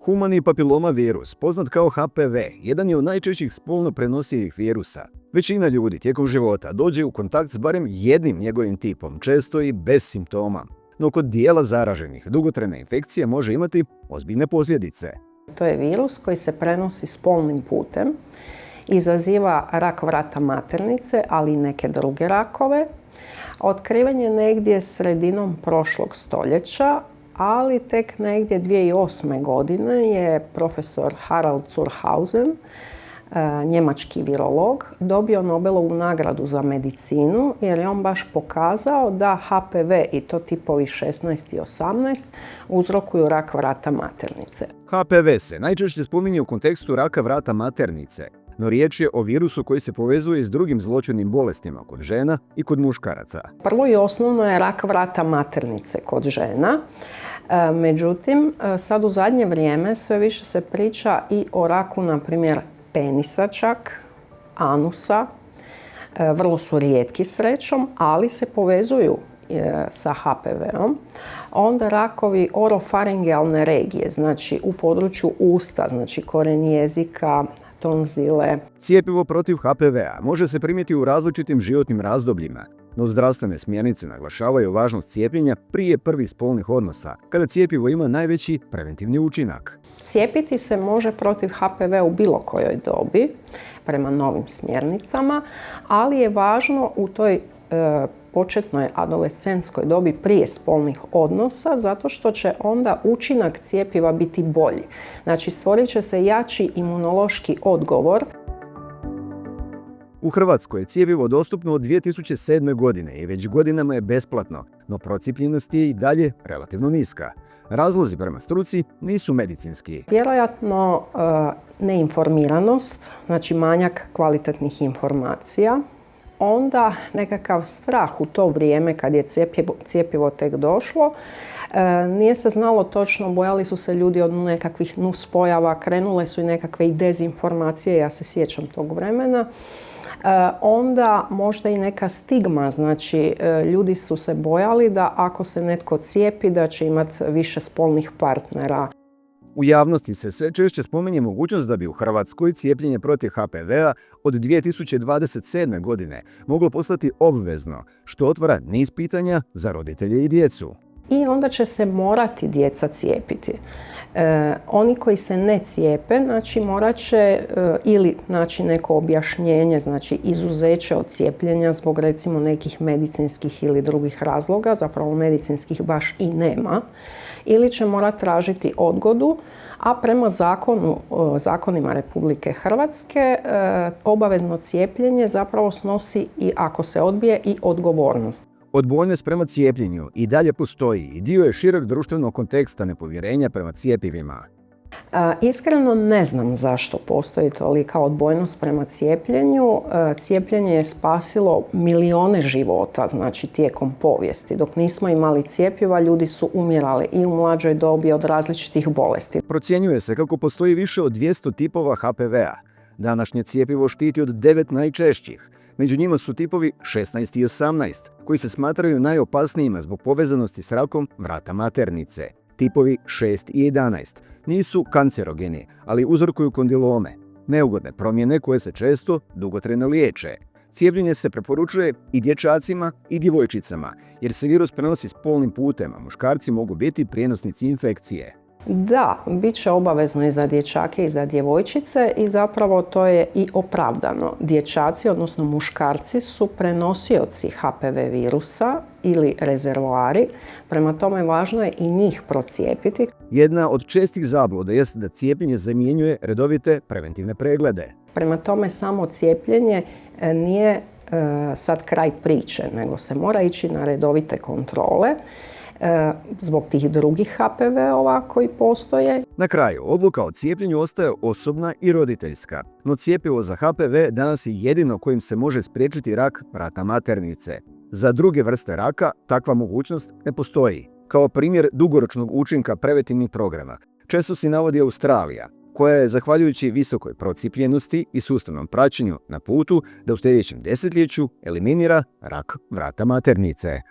Humani papiloma virus, poznat kao HPV, jedan je od najčešćih spolno prenosivih virusa. Većina ljudi tijekom života dođe u kontakt s barem jednim njegovim tipom, često i bez simptoma. No kod dijela zaraženih dugotrajna infekcija može imati ozbiljne posljedice. To je virus koji se prenosi spolnim putem, izaziva rak vrata maternice, ali i neke druge rakove. Otkriven je negdje sredinom prošlog stoljeća, ali tek negdje 2008. godine je profesor Harald Zurhausen, njemački virolog, dobio Nobelovu nagradu za medicinu jer je on baš pokazao da HPV i to tipovi 16 i 18 uzrokuju rak vrata maternice. HPV se najčešće spominje u kontekstu raka vrata maternice, no riječ je o virusu koji se povezuje s drugim zloćudnim bolestima kod žena i kod muškaraca. Prvo i osnovno je rak vrata maternice kod žena. Međutim, sad u zadnje vrijeme sve više se priča i o raku, na primjer, penisa čak, anusa. Vrlo su rijetki srećom, ali se povezuju sa HPV-om. Onda rakovi orofaringealne regije, znači u području usta, znači koren jezika, tonzile. Cjepivo protiv HPV-a može se primiti u različitim životnim razdobljima, no zdravstvene smjernice naglašavaju važnost cijepljenja prije prvih spolnih odnosa, kada cjepivo ima najveći preventivni učinak. Cijepiti se može protiv HPV u bilo kojoj dobi, prema novim smjernicama, ali je važno u toj početnoj adolescentskoj dobi prije spolnih odnosa, zato što će onda učinak cjepiva biti bolji. Znači, stvorit će se jači imunološki odgovor. U Hrvatskoj je cjepivo dostupno od 2007. godine i već godinama je besplatno, no procijepljenost je i dalje relativno niska. Razlozi prema struci nisu medicinski. Vjerojatno neinformiranost, znači manjak kvalitetnih informacija, onda nekakav strah u to vrijeme kad je cjepivo tek došlo. Nije se znalo točno, bojali su se ljudi od nekakvih nuspojava, krenule su i nekakve i dezinformacije, ja se sjećam tog vremena. Onda možda i neka stigma, znači ljudi su se bojali da ako se netko cijepi da će imati više spolnih partnera. U javnosti se sve češće spominje mogućnost da bi u Hrvatskoj cijepljenje protiv HPV-a od 2027. godine moglo postati obvezno, što otvara niz pitanja za roditelje i djecu. I onda će se morati djeca cijepiti. Oni koji se ne cijepe, znači morat će ili naći neko objašnjenje, znači izuzeće od cijepljenja zbog recimo nekih medicinskih ili drugih razloga, zapravo medicinskih baš i nema, ili će morati tražiti odgodu, a prema zakonima Republike Hrvatske obavezno cijepljenje zapravo snosi i ako se odbije i odgovornost. Odbojnost prema cijepljenju i dalje postoji i dio je širok društvenog konteksta nepovjerenja prema cjepivima. Iskreno ne znam zašto postoji tolika odbojnost prema cijepljenju. Cijepljenje je spasilo milijone života, znači tijekom povijesti. Dok nismo imali cjepiva, ljudi su umirali i u mlađoj dobi od različitih bolesti. Procjenjuje se kako postoji više od 200 tipova HPV-a. Današnje cjepivo štiti od 9 najčešćih. Među njima su tipovi 16 i 18, koji se smatraju najopasnijima zbog povezanosti s rakom vrata maternice. Tipovi 6 i 11 nisu kancerogeni, ali uzrokuju kondilome, neugodne promjene koje se često dugotrajno liječe. Cijepljenje se preporučuje i dječacima i djevojčicama, jer se virus prenosi spolnim putem, a muškarci mogu biti prijenosnici infekcije. Da, bit će obavezno i za dječake i za djevojčice i zapravo to je i opravdano. Dječaci, odnosno muškarci, su prenosioci HPV virusa ili rezervoari, prema tome važno je i njih procijepiti. Jedna od čestih zabluda jest da cijepljenje zamjenjuje redovite preventivne preglede. Prema tome samo cijepljenje nije sad kraj priče, nego se mora ići na redovite kontrole zbog tih drugih HPV-ova koji postoje. Na kraju, odluka o cijepljenju ostaje osobna i roditeljska, no cjepivo za HPV danas je jedino kojim se može spriječiti rak vrata maternice. Za druge vrste raka takva mogućnost ne postoji. Kao primjer dugoročnog učinka preventivnih programa često se navodi Australija, koja je, zahvaljujući visokoj procijepljenosti i sustavnom praćenju, na putu da u sljedećem desetljeću eliminira rak vrata maternice.